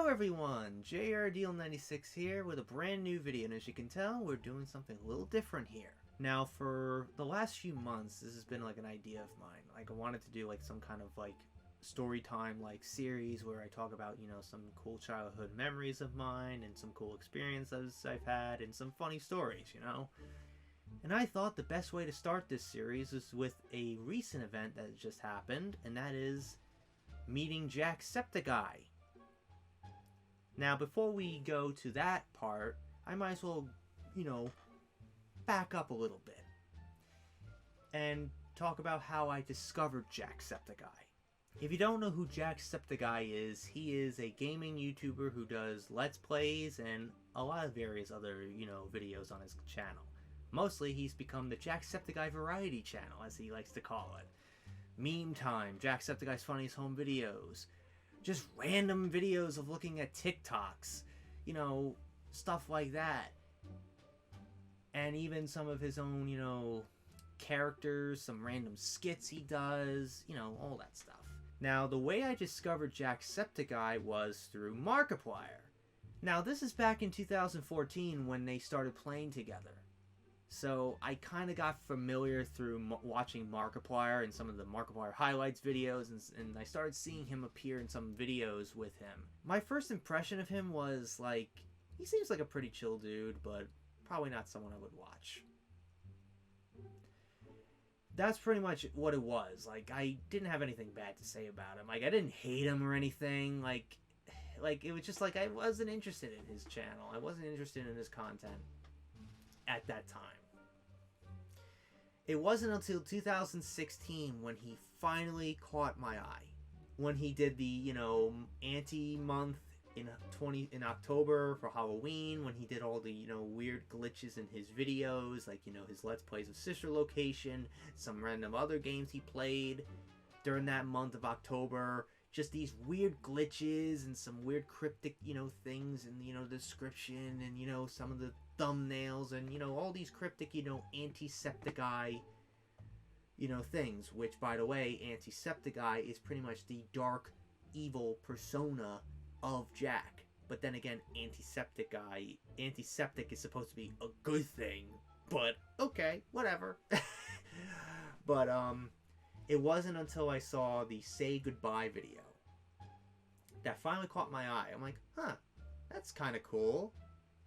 Hello everyone, JRDeal96 here with a brand new video, and as you can tell, we're doing something a little different here. Now, for the last few months, this has been like an idea of mine. Like, I wanted to do like some kind of like story time like series where I talk about, you know, some cool childhood memories of mine and some cool experiences I've had and some funny stories, you know? And I thought the best way to start this series is with a recent event that just happened, and that is meeting Jacksepticeye. Now, before we go to that part, I might as well, you know, back up a little bit and talk about how I discovered Jacksepticeye. If you don't know who Jacksepticeye is, he is a gaming YouTuber who does Let's Plays and a lot of various other, you know, videos on his channel. Mostly, he's become the Jacksepticeye Variety Channel, as he likes to call it. Meme Time, Jacksepticeye's Funniest Home Videos, just random videos of looking at TikToks, you know, stuff like that. And even some of his own, you know, characters, some random skits he does, you know, all that stuff. Now, the way I discovered Jacksepticeye was through Markiplier. Now, this is back in 2014 when they started playing together. So I kind of got familiar through watching Markiplier and some of the Markiplier highlights videos, and I started seeing him appear in some videos with him. My first impression of him was like, he seems like a pretty chill dude, but probably not someone I would watch. That's pretty much what it was. Like, I didn't have anything bad to say about him. Like, I didn't hate him or anything. Like it was just like I wasn't interested in his channel. I wasn't interested in his content at that time. It wasn't until 2016 when he finally caught my eye. When he did the, you know, anti-month in October for Halloween, when he did all the, you know, weird glitches in his videos, like, you know, his Let's Plays of Sister Location, some random other games he played during that month of October. Just these weird glitches and some weird cryptic, you know, things in, you know, the description and, you know, some of the thumbnails and, you know, all these cryptic, you know, anti-Septiceye, you know, things. Which, by the way, anti-Septiceye is pretty much the dark, evil persona of Jack. But then again, antiseptic is supposed to be a good thing. But, okay, whatever. But, it wasn't until I saw the Say Goodbye video that finally caught my eye. I'm like, huh, that's kind of cool.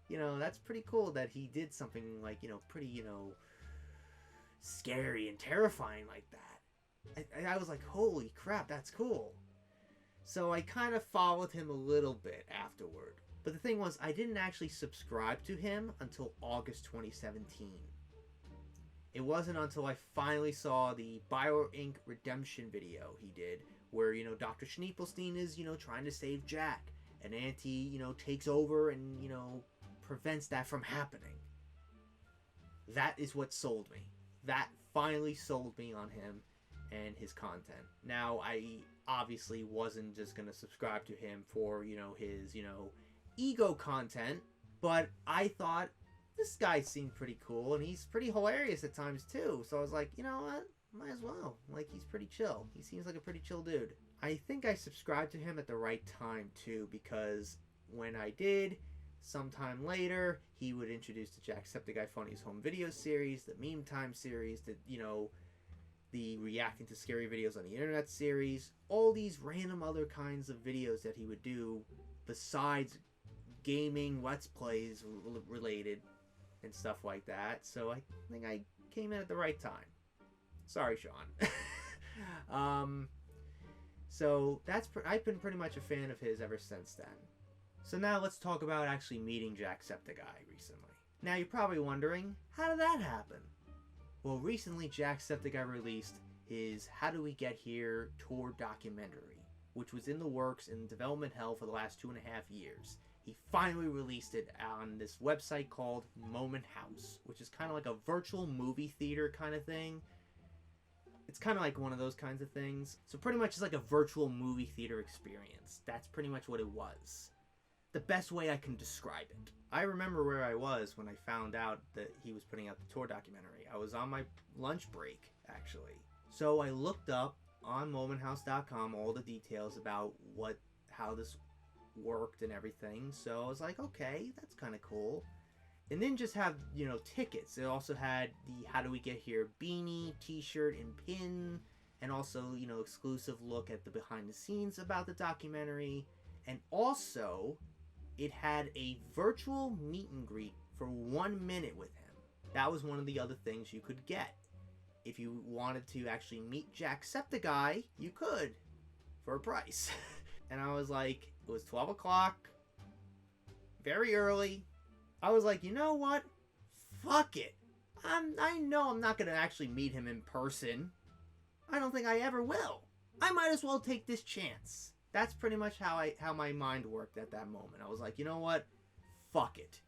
You know, that's pretty cool that he did something like, you know, pretty, you know, scary and terrifying like that. I was like, holy crap, that's cool. So I kind of followed him a little bit afterward. But the thing was, I didn't actually subscribe to him until August 2017. It wasn't until I finally saw the Bio Inc. Redemption video he did, where, you know, Dr. Schneepelstein is, you know, trying to save Jack. And Auntie, you know, takes over and, you know, prevents that from happening. That is what sold me. That finally sold me on him and his content. Now, I obviously wasn't just going to subscribe to him for, you know, his, you know, ego content, but I thought, this guy seemed pretty cool, and he's pretty hilarious at times, too. So I was like, you know what? Might as well. Like, he's pretty chill. He seems like a pretty chill dude. I think I subscribed to him at the right time, too, because when I did, sometime later, he would introduce the Jacksepticeye Funniest Home Videos series, the Meme Time series, the, you know, the Reacting to Scary Videos on the Internet series, all these random other kinds of videos that he would do besides gaming, Let's Plays related, and stuff like that. So I think I came in at the right time. Sorry, Sean. So I've been pretty much a fan of his ever since then. So now let's talk about actually meeting Jacksepticeye recently. Now you're probably wondering, how did that happen? Well, recently Jacksepticeye released his How Do We Get Here tour documentary, which was in the works in development hell for the last 2.5 years. He finally released it on this website called Moment House, which is kind of like a virtual movie theater kind of thing. It's kind of like one of those kinds of things. So pretty much it's like a virtual movie theater experience. That's pretty much what it was. The best way I can describe it. I remember where I was when I found out that he was putting out the tour documentary. I was on my lunch break, actually. So I looked up on momenthouse.com all the details about how this worked and everything. So I was like, okay, that's kind of cool. And then just have, you know, tickets. It also had the How Do We Get Here beanie, t-shirt, and pin. And also, you know, exclusive look at the behind the scenes about the documentary. And also, it had a virtual meet and greet for 1 minute with him. That was one of the other things you could get. If you wanted to actually meet Jacksepticeye, you could. For a price. And I was like, it was 12 o'clock. Very early. I was like, you know what? Fuck it. I know I'm not going to actually meet him in person. I don't think I ever will. I might as well take this chance. That's pretty much how my mind worked at that moment. I was like, you know what? Fuck it.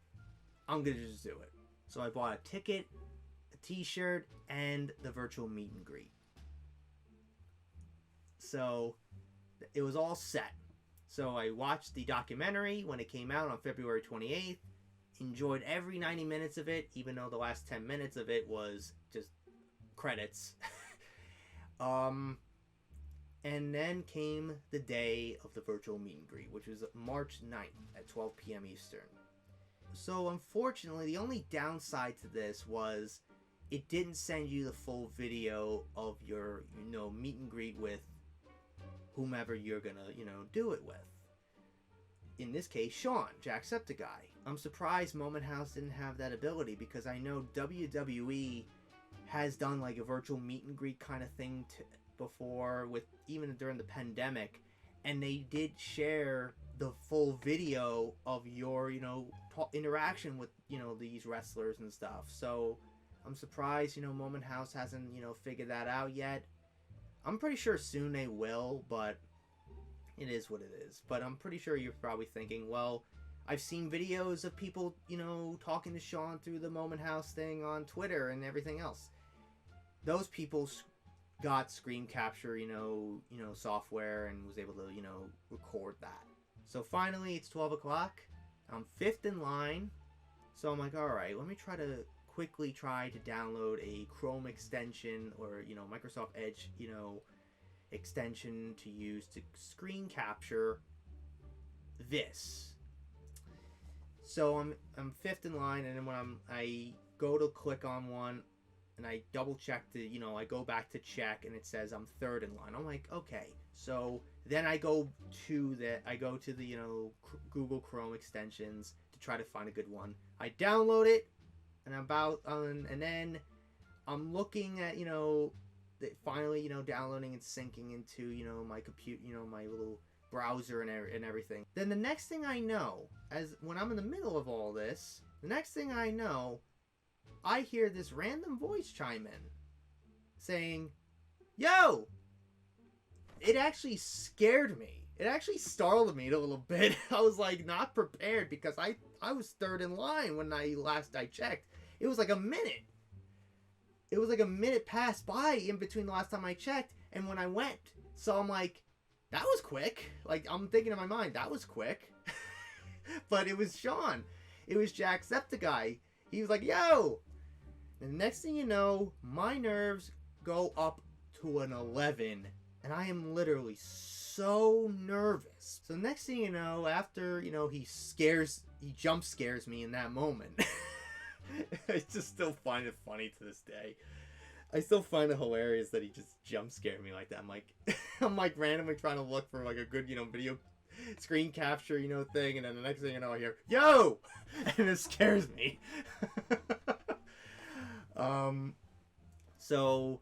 I'm going to just do it. So I bought a ticket, a t-shirt, and the virtual meet and greet. So it was all set. So I watched the documentary when it came out on February 28th. Enjoyed every 90 minutes of it, even though the last 10 minutes of it was just credits. And then came the day of the virtual meet and greet, which was March 9th at 12 p.m. Eastern. So unfortunately, the only downside to this was it didn't send you the full video of your, you know, meet and greet with whomever you're gonna, you know, do it with. In this case, Sean, Jacksepticeye. I'm surprised Moment House didn't have that ability, because I know WWE has done like a virtual meet and greet kind of thing before, with even during the pandemic, and they did share the full video of your, you know, interaction with, you know, these wrestlers and stuff. So I'm surprised, you know, Moment House hasn't, you know, figured that out yet. I'm pretty sure soon they will, but it is what it is. But I'm pretty sure you're probably thinking, well, I've seen videos of people, you know, talking to Sean through the Moment House thing on Twitter and everything else. Those people got screen capture, you know, software, and was able to, you know, record that. So finally, it's 12 o'clock. I'm fifth in line. So I'm like, all right, let me quickly try to download a Chrome extension, or, you know, Microsoft Edge, you know, extension to use to screen capture this. So I'm fifth in line, and then when I go to click on one, and I double check you know, I go back to check, and it says I'm third in line. I'm like, okay. So then I go to the, you know, Google Chrome extensions to try to find a good one. I download it, and then I'm looking at, you know, finally, you know, downloading and syncing into, you know, my computer, you know, my little browser and everything. Then the next thing I know, when I'm in the middle of all this, the next thing I know, I hear this random voice chime in saying, "Yo!" It actually scared me. It actually startled me a little bit. I was like not prepared, because I was third in line when I checked. It was like a minute. It was like a minute passed by in between the last time I checked and when I went. So I'm like, that was quick. Like, I'm thinking in my mind, that was quick. But it was Sean. It was Jacksepticeye. He was like, "Yo!" And the next thing you know, my nerves go up to an 11. And I am literally so nervous. So next thing you know, after, you know, he jump scares me in that moment. I just still find it funny to this day. I still find it hilarious that he just jump scared me like that. I'm like randomly trying to look for like a good, you know, video screen capture, you know, thing, and then the next thing you know, I hear, "Yo!" And it scares me. So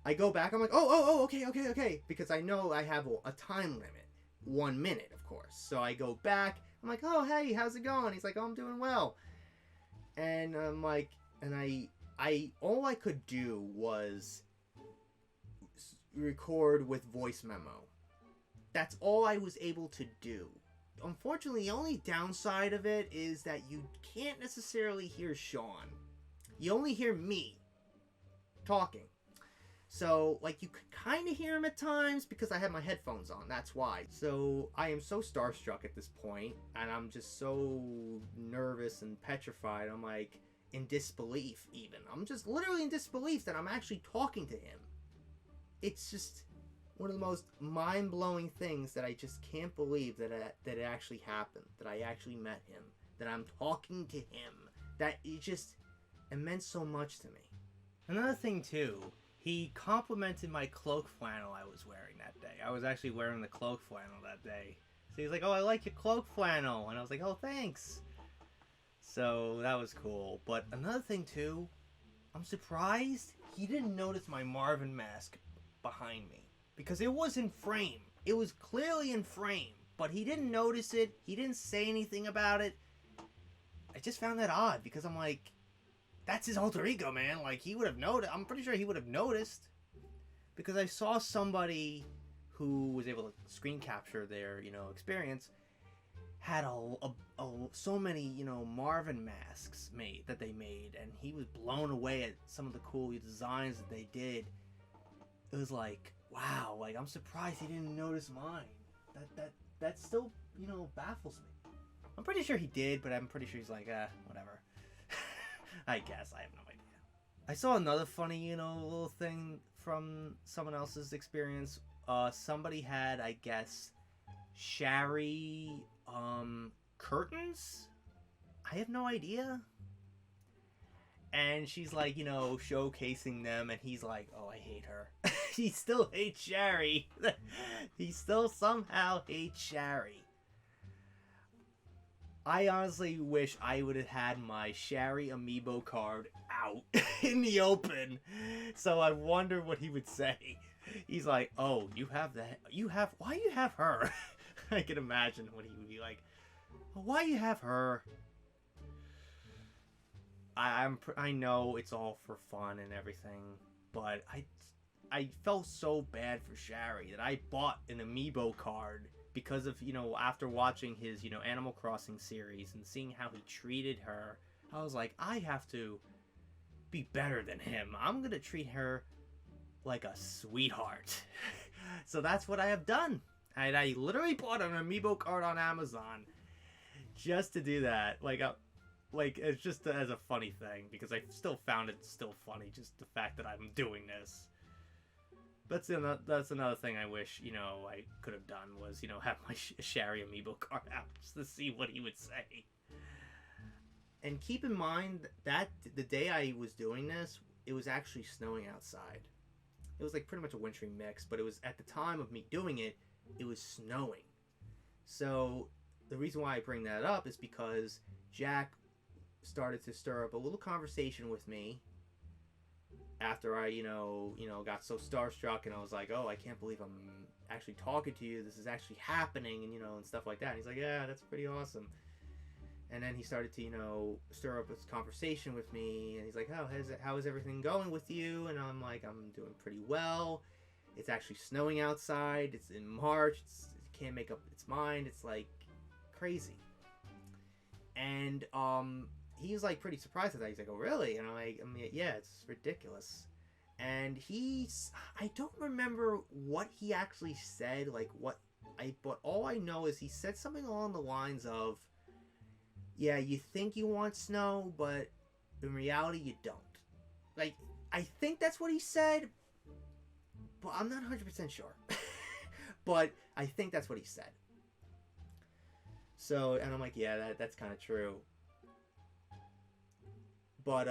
I go back. I'm like, okay, because I know I have a time limit, 1 minute, of course. So I go back. I'm like, "Oh, hey, how's it going?" He's like, "Oh, I'm doing well." And I'm like, and I all I could do was record with voice memo. That's all I was able to do. Unfortunately, the only downside of it is that you can't necessarily hear Sean. You only hear me talking. So, like, you could kind of hear him at times because I have my headphones on. That's why. So, I am so starstruck at this point, and I'm just so nervous and petrified. I'm, like, in disbelief, even. I'm just literally in disbelief that I'm actually talking to him. It's just... one of the most mind-blowing things that I just can't believe that it actually happened, that I actually met him, that I'm talking to him, that it meant so much to me. Another thing too, he complimented my cloak flannel I was wearing that day. I was actually wearing the cloak flannel that day. So he's like, oh, I like your cloak flannel. And I was like, oh, thanks. So that was cool. But another thing too, I'm surprised he didn't notice my Marvin mask behind me. Because it was in frame. It was clearly in frame. But he didn't notice it. He didn't say anything about it. I just found that odd because I'm like, that's his alter ego, man. Like, he would have noticed. I'm pretty sure he would have noticed. Because I saw somebody who was able to screen capture their, experience, had so many, Marvin masks that they made, and he was blown away at some of the cool designs that they did. It was like, wow, like, I'm surprised he didn't notice mine. That still, baffles me. I'm pretty sure he did, but I'm pretty sure he's like, whatever. I guess. I have no idea. I saw another funny, little thing from someone else's experience. Somebody had, I guess, Shari, curtains? I have no idea. And she's like, showcasing them, and he's like, oh, I hate her. He still hates Shari. He still somehow hates Shari. I honestly wish I would have had my Shari amiibo card out in the open. So I wonder what he would say. He's like, oh, you have that? Why you have her? I can imagine what he would be like. Why you have her? I know it's all for fun and everything, but I felt so bad for Shari that I bought an amiibo card because of, after watching his, Animal Crossing series and seeing how he treated her. I was like, I have to be better than him. I'm gonna treat her like a sweetheart. So that's what I have done. And I literally bought an amiibo card on Amazon just to do that. Like it's just as a funny thing, because I still found it still funny, just the fact that I'm doing this. That's another thing I wish, I could have done was, have my Shari amiibo card out just to see what he would say. And keep in mind that the day I was doing this, it was actually snowing outside. It was like pretty much a wintry mix, but it was at the time of me doing it, it was snowing. So the reason why I bring that up is because Jack started to stir up a little conversation with me after I, got so starstruck, and I was like, oh, I can't believe I'm actually talking to you. This is actually happening, and, and stuff like that. And he's like, yeah, that's pretty awesome. And then he started to, stir up this conversation with me, and he's like, oh, how is everything going with you? And I'm like, I'm doing pretty well. It's actually snowing outside. It's in March. It can't make up its mind. It's like crazy. And he was like pretty surprised at that. He's like, oh, really? And I'm like, yeah, it's ridiculous. And I don't remember what he actually said, but all I know is he said something along the lines of, yeah, you think you want snow, but in reality you don't. Like, I think that's what he said, but I'm not 100% sure. But I think that's what he said. So, and I'm like, yeah, that's kind of true. But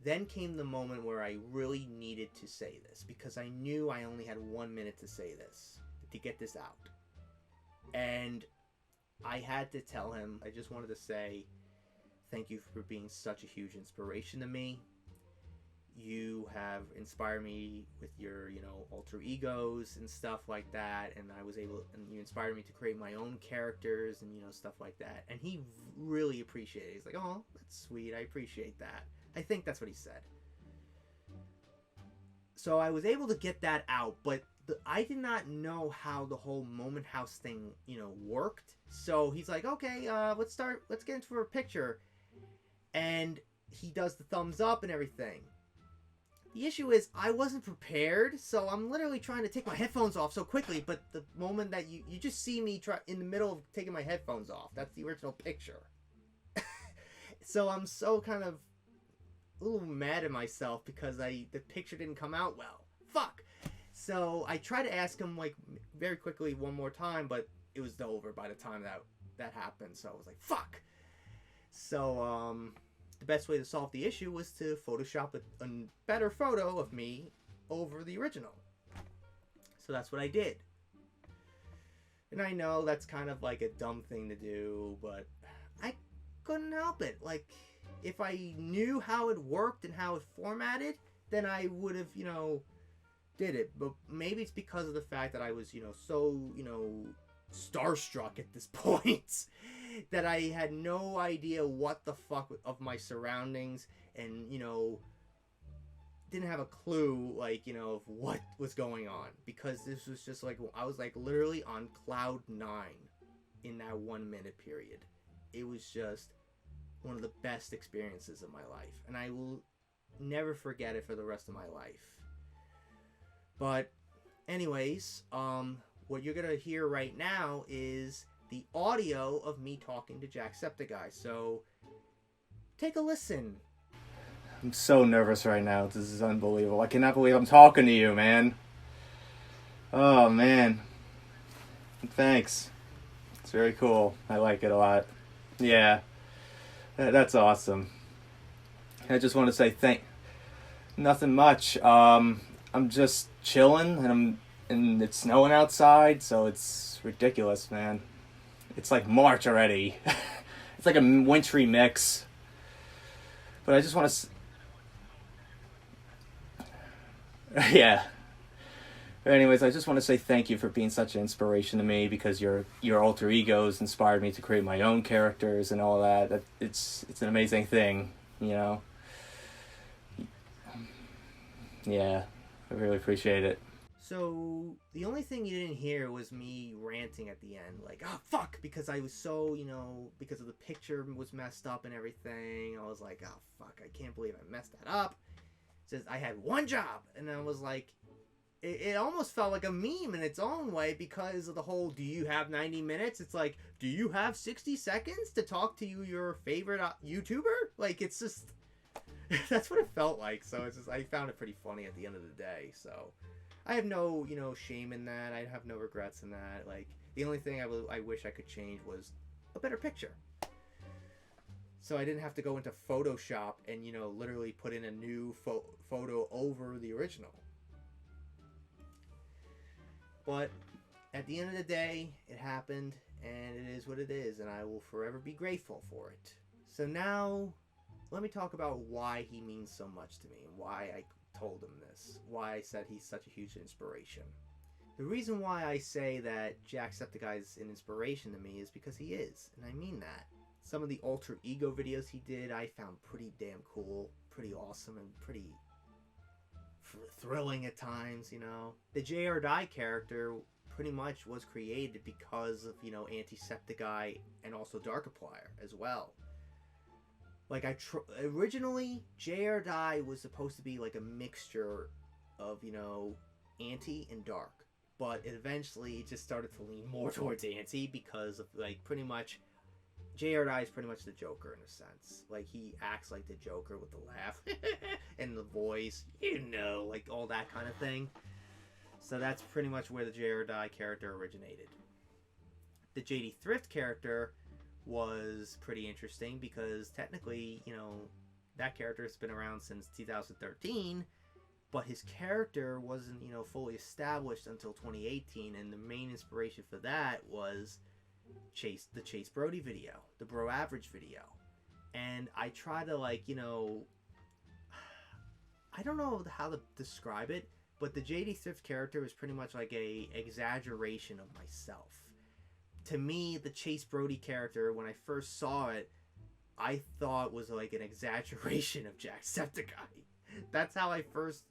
then came the moment where I really needed to say this, because I knew I only had 1 minute to say this, to get this out. And I had to tell him, I just wanted to say, thank you for being such a huge inspiration to me. You have inspired me with your, alter egos and stuff like that, and and you inspired me to create my own characters and, stuff like that. And he really appreciated it. He's like, oh, that's sweet, I appreciate that. I think that's what he said. So I was able to get that out, but I did not know how the whole Moment House thing, worked. So he's like, okay, let's get into a picture. And he does the thumbs up and everything. The issue is, I wasn't prepared, so I'm literally trying to take my headphones off so quickly, but the moment that you just see me in the middle of taking my headphones off. That's the original picture. So I'm so kind of a little mad at myself because the picture didn't come out well. Fuck! So I tried to ask him like very quickly one more time, but it was over by the time that happened. So I was like, fuck. So the best way to solve the issue was to Photoshop a better photo of me over the original. So that's what I did. And I know that's kind of like a dumb thing to do, but I couldn't help it. Like, if I knew how it worked and how it formatted, then I would have, did it. But maybe it's because of the fact that I was, so, starstruck at this point that I had no idea what the fuck of my surroundings and, didn't have a clue, like, of what was going on, because this was just like, I was like literally on cloud 9 in that 1 minute period. It was just one of the best experiences of my life, and I will never forget it for the rest of my life. But anyways, what you're gonna hear right now is the audio of me talking to Jacksepticeye, so take a listen. I'm so nervous right now. This is unbelievable. I cannot believe I'm talking to you, man. Oh, man. Thanks. It's very cool. I like it a lot. Yeah. That's awesome. I just want to say nothing much. I'm just chilling, and it's snowing outside, so it's ridiculous, man. It's like March already. It's like a wintry mix. But I just want to... Yeah. Anyways, I just want to say thank you for being such an inspiration to me, because your alter egos inspired me to create my own characters and all that. It's an amazing thing, Yeah, I really appreciate it. So the only thing you didn't hear was me ranting at the end, like, oh fuck, because I was so, because of the picture was messed up and everything. I was like, oh fuck, I can't believe I messed that up. It says I had one job, and I was like, it almost felt like a meme in its own way, because of the whole, do you have 90 minutes? It's like, do you have 60 seconds to talk to your favorite YouTuber? Like, it's just, that's what it felt like. So it's just, I found it pretty funny at the end of the day. So I have no, shame in that. I have no regrets in that. Like, the only thing I wish I could change was a better picture. So I didn't have to go into Photoshop and, literally put in a new photo over the original. But at the end of the day, it happened, and it is what it is, and I will forever be grateful for it. So now, let me talk about why he means so much to me, and why I told him this, why I said he's such a huge inspiration. The reason why I say that Jacksepticeye is an inspiration to me is because he is, and I mean that. Some of the alter ego videos he did I found pretty damn cool, pretty awesome, and pretty thrilling at times, The J.R. Dye character pretty much was created because of, Antisepticeye and also Darkiplier as well. Like, originally, J.R. Dye was supposed to be like a mixture of, anti and dark. But eventually, it just started to lean more towards anti because of, like, pretty much... J.R. Dye is pretty much the Joker in a sense. Like, he acts like the Joker with the laugh and the voice, like all that kind of thing. So that's pretty much where the J.R. Dye character originated. The J.D. Thrift character was pretty interesting because technically, that character has been around since 2013, but his character wasn't, fully established until 2018, and the main inspiration for that was the Chase Brody video, the Bro Average video. And I try to, like, I don't know how to describe it, but the JD Thrift character is pretty much like a exaggeration of myself. To me, the Chase Brody character, when I first saw it, I thought was like an exaggeration of Jacksepticeye. That's how I first,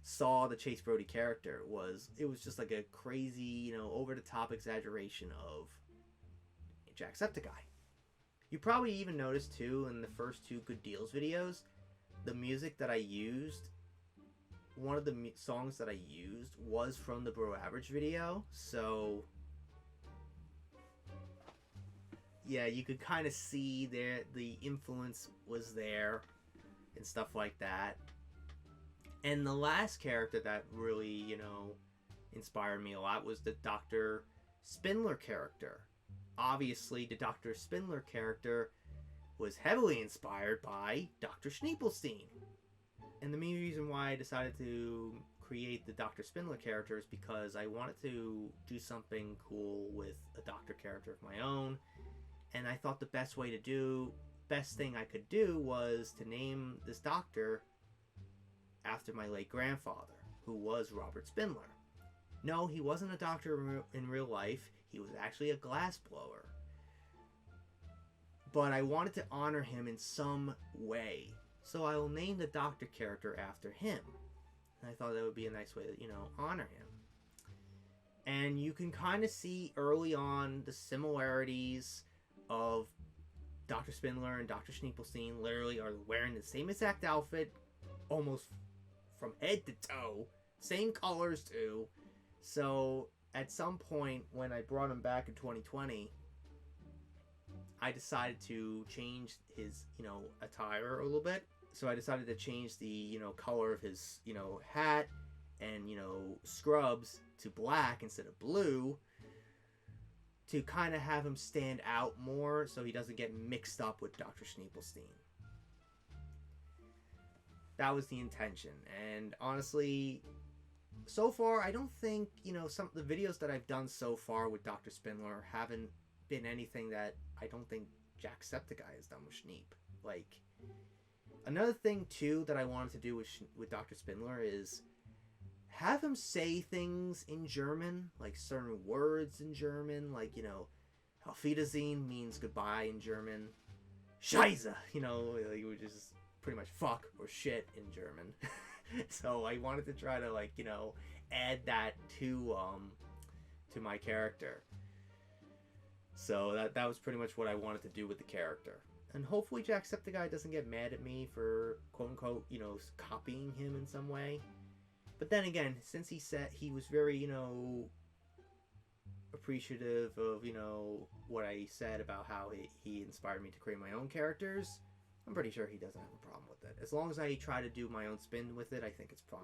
saw the Chase Brody character. It was just like a crazy, over the top exaggeration of Jacksepticeye. You probably even noticed too in the first two Good Deals videos, the music that I used, one of the songs that I used was from the Bro Average video. So yeah, you could kind of see there the influence was there and stuff like that. And the last character that really, you know, inspired me a lot was the Dr. Spindler character. Obviously, the Dr. Spindler character was heavily inspired by Dr. Schneepelstein. And the main reason why I decided to create the Dr. Spindler character is because I wanted to do something cool with a doctor character of my own. And I thought the best thing I could do was to name this doctor after my late grandfather, who was Robert Spindler. No, he wasn't a doctor in real life. He was actually a glassblower. But I wanted to honor him in some way. So I will name the doctor character after him. And I thought that would be a nice way to, you know, honor him. And you can kind of see early on the similarities of Dr. Spindler and Dr. Schneepelstein literally are wearing the same exact outfit, almost from head to toe. Same colors too. So at some point when I brought him back in 2020, I decided to change his, you know, attire a little bit. So I decided to change the, you know, color of his, you know, hat and, you know, scrubs to black instead of blue to kind of have him stand out more so he doesn't get mixed up with Dr. Schneepelstein. That was the intention. And honestly, so far, I don't think, you know, some of the videos that I've done so far with Dr. Spindler haven't been anything that I don't think Jacksepticeye has done with Schneep. Like, another thing, too, that I wanted to do with Dr. Spindler is have him say things in German, like certain words in German, like, you know, Auf Wiedersehen means goodbye in German. Scheiße, you know, like, which is pretty much fuck or shit in German. So I wanted to try to, like, you know, add that to my character. So that was pretty much what I wanted to do with the character. And hopefully Jacksepticeye doesn't get mad at me for, quote-unquote, you know, copying him in some way. But then again, since he said he was very, you know, appreciative of, you know, what I said about how he inspired me to create my own characters, I'm pretty sure he doesn't have a problem with it. As long as I try to do my own spin with it, I think it's fine.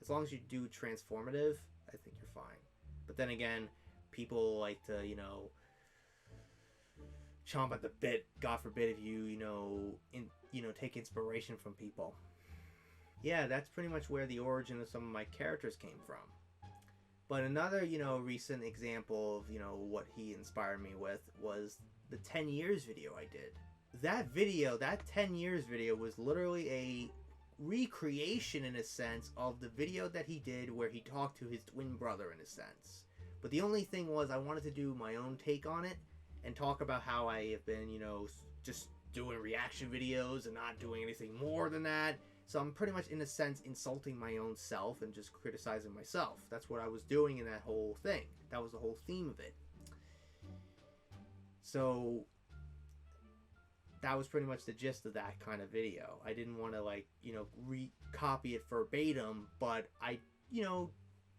As long as you do transformative, I think you're fine. But then again, people like to, you know, chomp at the bit. God forbid if you, take inspiration from people. Yeah, that's pretty much where the origin of some of my characters came from. But another, you know, recent example of, you know, what he inspired me with was the 10 years video I did. That video, that 10 years video was literally a recreation in a sense of the video that he did where he talked to his twin brother in a sense. But the only thing was I wanted to do my own take on it and talk about how I have been, you know, just doing reaction videos and not doing anything more than that. So I'm pretty much, in a sense, insulting my own self and just criticizing myself. That's what I was doing in that whole thing. That was the whole theme of it. So that was pretty much the gist of that kind of video. I didn't want to, like, you know, copy it verbatim, but I, you know,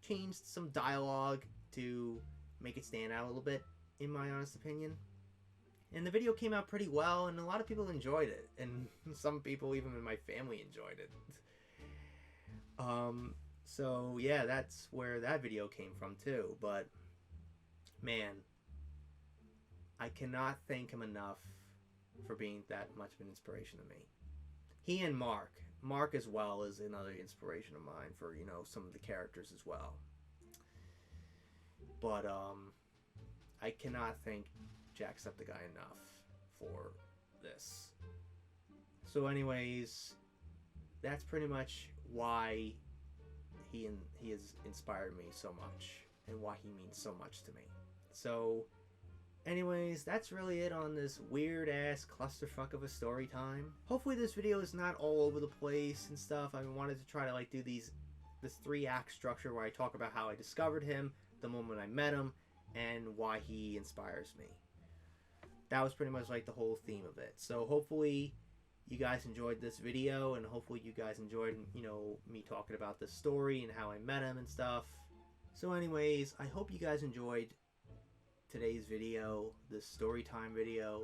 changed some dialogue to make it stand out a little bit, in my honest opinion. And the video came out pretty well, and a lot of people enjoyed it. And some people, even in my family, enjoyed it. So, yeah, that's where that video came from, too. But, man, I cannot thank him enough for being that much of an inspiration to me. He and Mark. Mark, as well, is another inspiration of mine for, you know, some of the characters as well. But, I cannot thank Jacksepticeye enough for this. So anyways, that's pretty much why he has inspired me so much and why he means so much to me. So anyways, that's really it on this weird ass clusterfuck of a story time. Hopefully this video is not all over the place and stuff. I wanted to try to, like, do this 3-act structure where I talk about how I discovered him, the moment I met him, and why he inspires me. That was pretty much like the whole theme of it. So hopefully you guys enjoyed this video, and hopefully you guys enjoyed, you know, me talking about this story and how I met him and stuff. So anyways, I hope you guys enjoyed today's video, this story time video.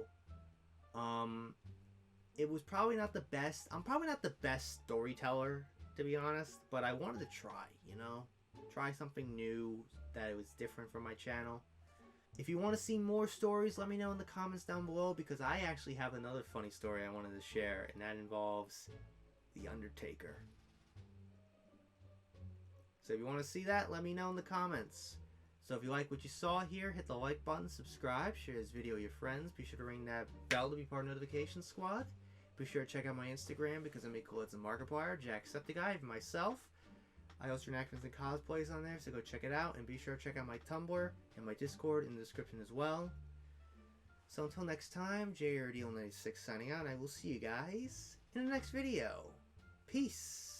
It was probably not the best. I'm probably not the best storyteller to be honest, but I wanted to try, you know? Try something new that was different from my channel. If you want to see more stories, let me know in the comments down below, because I actually have another funny story I wanted to share, and that involves The Undertaker. So if you want to see that, let me know in the comments. So if you like what you saw here, hit the like button, subscribe, share this video with your friends. Be sure to ring that bell to be part of the notification squad. Be sure to check out my Instagram, because I make cool as a Markiplier, Jacksepticeye, and myself. I also reenactments and cosplays on there, so go check it out. And be sure to check out my Tumblr and my Discord in the description as well. So until next time, JRDL96 signing out, and I will see you guys in the next video. Peace!